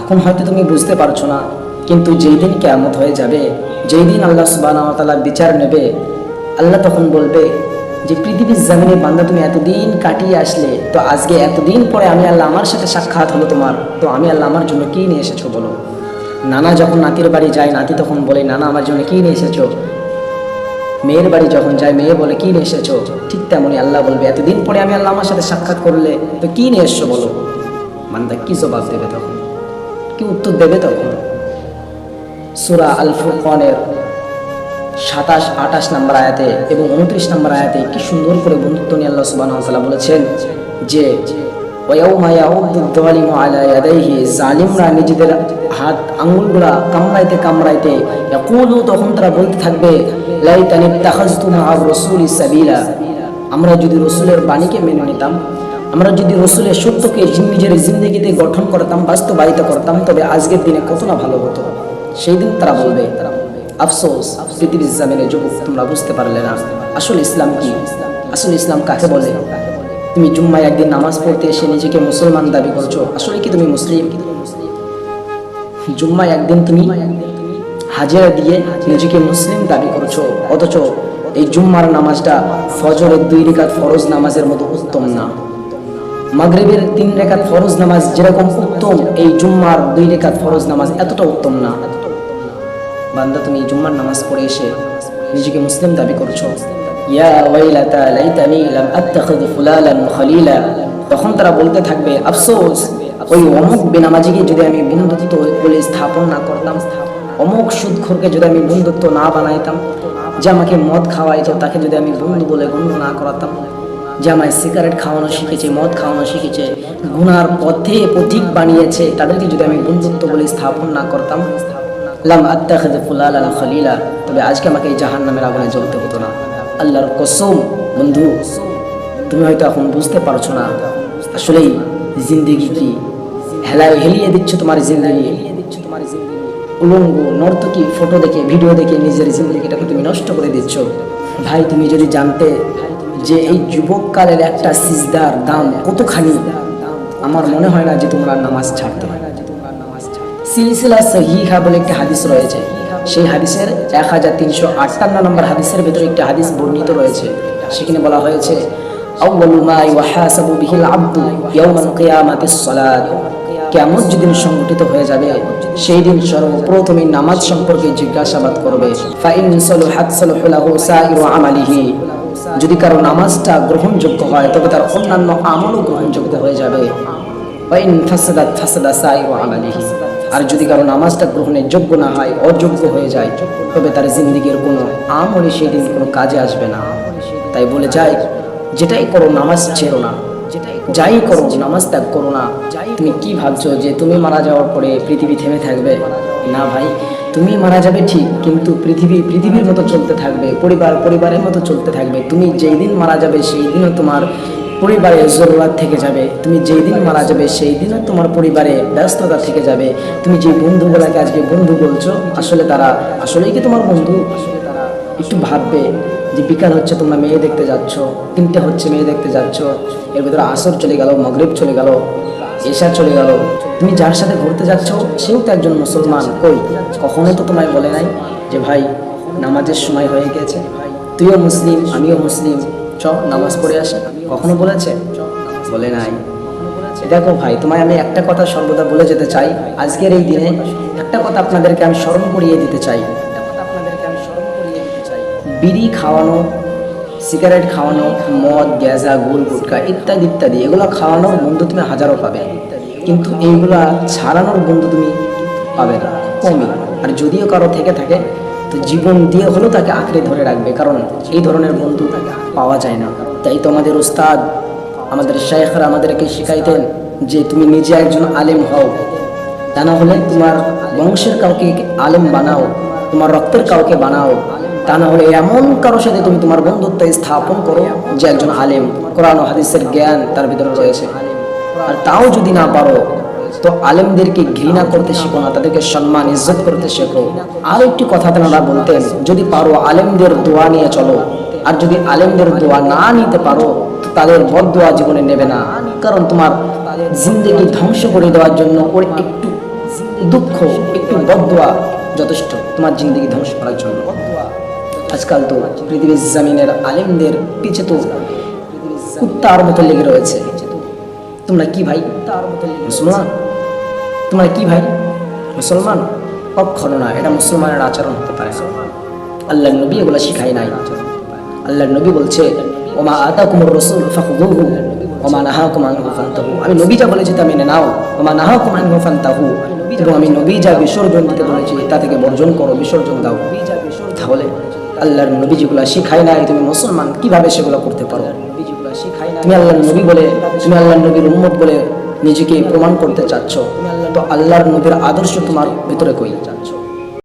এখন হয়তো তুমি বুঝতে পারছো না, কিন্তু যেই দিন কিয়ামত হয়ে যাবে, যেই দিন আল্লাহ সুবহানাহু ওয়া তাআলা বিচার নেবে, আল্লাহ তখন বলবে যে পৃথিবীর জমিনে বান্দা তুমি এতদিন কাটিয়ে আসলে, তো আজকে এতদিন পরে আমি আল্লাহ আমার সাথে সাক্ষাৎ হলো তোমার, তো আমি আল্লাহ আমার জন্য কী নিয়ে এসেছো বলো। নানা যখন নাতির বাড়ি যায়, নাতি তখন বলে নানা আমার জন্য কী নিয়ে এসেছো। মেয়ের বাড়ি যখন যায়, মেয়ে বলে কী নিয়ে এসেছো। ঠিক তেমনই আল্লাহ বলবে এতদিন পরে আমি আল্লাহ আমার সাথে সাক্ষাৎ করলে, তো কী নিয়ে এসছো বলো। বান্দা কী জবাব দেবে তখন, কি উত্তর দেবে তখন। সূরা আল ফুরকানের 27-28 নম্বর আয়াতে এবং 29 নম্বর আয়াতে কি সুন্দর করে বন্ধুত্ব নিয়ে আল্লাহ সুবহানাহু ওয়া তাআলা বলেছেন যে ওয়ায়াউমা ইয়াউদ্দুয যালিমু আলা ইয়াদাইহি, জালিমরা নিজেদের হাত আঙ্গুলগুলা কামড়াইতে কামড়াইতে ইয়াকুলু, তখন তারা বলতে থাকবে লাইতানি ইত্তাখাযতু মা'আর রাসূলি সাবিলা, আমরা যদি রসুলের বাণীকে মেনে নিতাম, আমরা যদি রসুলের সত্যকে নিজের জিন্দগিতে গঠন করতাম, বাস্তবায়িত করতাম, তবে আজকের দিনে কত না ভালো হতো। সেই দিন তারা বলবে আফসোস পৃথিবীর জামিনে যুবক, তোমরা বুঝতে পারলে না আসলে ইসলাম কি, আসলে ইসলাম কাকে বলে। তুমি জুম্মায় একদিন নামাজ পড়তে এসে নিজেকে মুসলমান দাবি করছো, আসলে কি তুমি মুসলিম। জুম্মায় একদিন তুমি হাজিরা দিয়ে নিজেকে মুসলিম দাবি করছো, অথচ এই জুম্মার নামাজটা ফজরের 2 রাকাত ফরজ নামাজের মতো উত্তম না। মাগরিবের 3 রাকাত ফরজ নামাজ যেরকম উত্তম, এই জুম্মার 2 রাকাত ফরজ নামাজ এতটা উত্তম না। বান্দা তুমি জুম্মার নামাজ পড়ে এসে নিজেকে মুসলিম দাবি করছো, ইয়া ওয়াইলাতা লাইতানি লাম আত্তাখিয ফুলালান খলিলা, তখন তারা বলতে থাকবে আফসোস, ওই অমুক বেনামাজিকে যদি আমি বন্ধুত্ব বলে স্থাপন না করতাম, অমুক সুদখোরকে যদি আমি বন্ধুত্ব না বানাইতাম, যে আমাকে মদ খাওয়াইতো তাকে যদি আমি বন্ধু বলে গণ্য না করাতাম, যে আমায় সিগারেট খাওয়ানো শিখেছে, মদ খাওয়ানো শিখেছে, গুনার পথে পথিক বানিয়েছে, তাদেরকে যদি আমি বন্ধুত্ব বলে স্থাপন না করতাম, লাম আত্তাখিয ফুলালান খলিলা, তবে আজকে আমাকে এই জাহান্নামের আগুনে জ্বলতে হতো না। আল্লাহর কসম বন্ধু, তুমি হয়তো এখন বুঝতে পারছো না আসলেই জিন্দেগি কি। হেলিয়ে দিচ্ছ তোমার জিন্দেগি, উলঙ্গ নর্তকী ফটো দেখে, ভিডিও দেখে নিজের জিন্দেগিটাকে তুমি নষ্ট করে দিচ্ছ। ভাই তুমি যদি জানতে যে এই যুবককালের একটা সিজদার দাম কতখানি, আমার মনে হয় না যে তোমরা নামাজ ছাড়তে। সিলসিলা সহিহা বলে একটা হাদিস রয়েছে, সেই হাদিসের 1358 নম্বর হাদিসের ভেতরে একটা হাদিস বর্ণিত রয়েছে। সেখানে বলা হয়েছে আউয়ালু মা ইউহাসাবু বিহিল আবদু ইয়াউমাল কিয়ামাতিস সালাত, কিয়ামত যেদিন সংঘটিত হয়ে যাবে, সেই দিন সর্বপ্রথমে নামাজ সম্পর্কে জিজ্ঞাসাবাদ করবে। ফা ইন সালুহাত সালুহু লাহু সাইরু আমালিহি, যদি কারো নামাজটা গ্রহণযোগ্য হয় তবে তার অন্যান্য আমলও গ্রহণযোগ্য হয়ে যাবে। ওয়া ইন ফাসাদাত ফাসাদা সাইরু আমালিহি, আর যদি কারো নামাজটা গ্রহণের যোগ্য না হয়, অযোগ্য হয়ে যায়, তবে তার জিন্দেগির কোনো আমলই সেদিন কোনো কাজে আসবে না। তাই বলে যাই, যেটাই করো নামাজ ছেড়ো না, যাই করো নামাজ ত্যাগ করো না। তুমি কি ভাবছো যে তুমি মারা যাওয়ার পরে পৃথিবী থেমে থাকবে? না ভাই, তুমি মারা যাবে ঠিক, কিন্তু পৃথিবীর মতো চলতে থাকবে, পরিবারের মতো চলতে থাকবে। তুমি যেই দিন মারা যাবে সেই দিনও তোমার পরিবারে জরুরত থেকে যাবে। তুমি যেই দিন মারা যাবে সেই দিনও তোমার পরিবারে ব্যস্ততা থেকে যাবে। তুমি যে বন্ধুগুলাকে আজকে বন্ধু বলছো, আসলে তারা আসলেই কি তোমার বন্ধু? একটু ভাববে যে বিকাল হচ্ছে তোমরা মেয়ে দেখতে যাচ্ছ, 3টে হচ্ছে মেয়ে দেখতে যাচ্ছ, এর ভিতরে আসর চলে গেল, মাগরিব চলে গেল, এশা চলে গেল। তুমি যার সাথে ঘুরতে যাচ্ছ সেও তো একজন মুসলমান। কই কখনো তো তোমায় বলে নাই যে ভাই নামাজের সময় হয়ে গেছে, তুইও মুসলিম আমিও মুসলিম, চ নামাজ পড়ে আসি? কখনো বলেছে? বলে নাই। দেখো ভাই, তোমায় আমি একটা কথা সর্বদা বলে যেতে চাই, আজকের এই দিনে একটা কথা আপনাদেরকে আমি স্মরণ করিয়ে দিতে চাই। বিড়ি খাওয়ানো, সিগারেট খাওয়ানো, মদ গ্যাজা গোল গুটকা ইত্যাদি ইত্যাদি এগুলো খাওয়ানোর বন্ধু তুমি হাজারো পাবে, কিন্তু এইগুলা ছাড়ানোর বন্ধু তুমি পাবে না, কমই। আর যদিও কারো থেকে থাকে তো জীবন দিয়ে হলেও তাকে আঁকড়ে ধরে রাখবে, কারণ এই ধরনের বন্ধু পাওয়া যায় না। তাই তো আমাদের উস্তাদ, আমাদের শায়েখরা আমাদেরকে শিখাইতেন যে তুমি নিজে একজন আলেম হও, তা না হলে তোমার বংশের কাউকে আলেম বানাও, তোমার রক্তের কাউকে বানাও, তা না হলে এমন কারোর সাথে তুমি তোমার বন্ধুত্ব স্থাপন করো যে একজন আলেম, কোরআন ও হাদিসের জ্ঞান তার ভিতরে রয়েছে। আর তাও যদি না পারো তো আলেমদেরকে ঘৃণা করতে শেখো না, তাদেরকে সম্মান ইজ্জত করতে শেখো। আর একটি কথা তারা বলতেন, যদি পারো আলেমদের দোয়া নিয়ে চলো, আর যদি আলেমদের দোয়া না নিতে পারো তো তাদের বদদোয়া জীবনে নেবে না, কারণ তোমার জিন্দেগি ধ্বংস করে দেওয়ার জন্য ওর একটু দুঃখ, একটু বদদোয়া যথেষ্ট তোমার জিন্দগি ধ্বংস করার জন্য। আজকাল তো পৃথিবীর জামিনের আলেমদের পিছে তো কুত্তার মতো লেগে রয়েছে। তোমরা কি ভাই মুসলমান? তোমরা কি ভাই মুসলমান? কখনো না, এটা মুসলমানের আচরণ হতে পারে না। আল্লাহর নবী এগুলো শিখায় নাই। আল্লাহর নবী বলছে ওমা আতাকুমুর রাসূল ফাখুযুহু ওমা নাহাকুম আনহু ফান্তাহু। আমি নবী যা বলেছি তা মেনে নাও, ওমা নাহাকুম আনহু ফান্তাহু। এবং আমি নবী যা বিসর্জন দিতে বলেছি তা থেকে বর্জন করো, বিসর্জন দাও। তাহলে আল্লাহর নবী যেগুলো শিখায় নাই তুমি মুসলমান কিভাবে সেগুলো করতে পারো? তুমি আল্লাহর নবী বলে, তুমি আল্লাহর নবীর উম্মত বলে নিজেকে প্রমাণ করতে চাচ্ছ, তো আল্লাহর নবীর আদর্শ তোমার ভিতরে কই?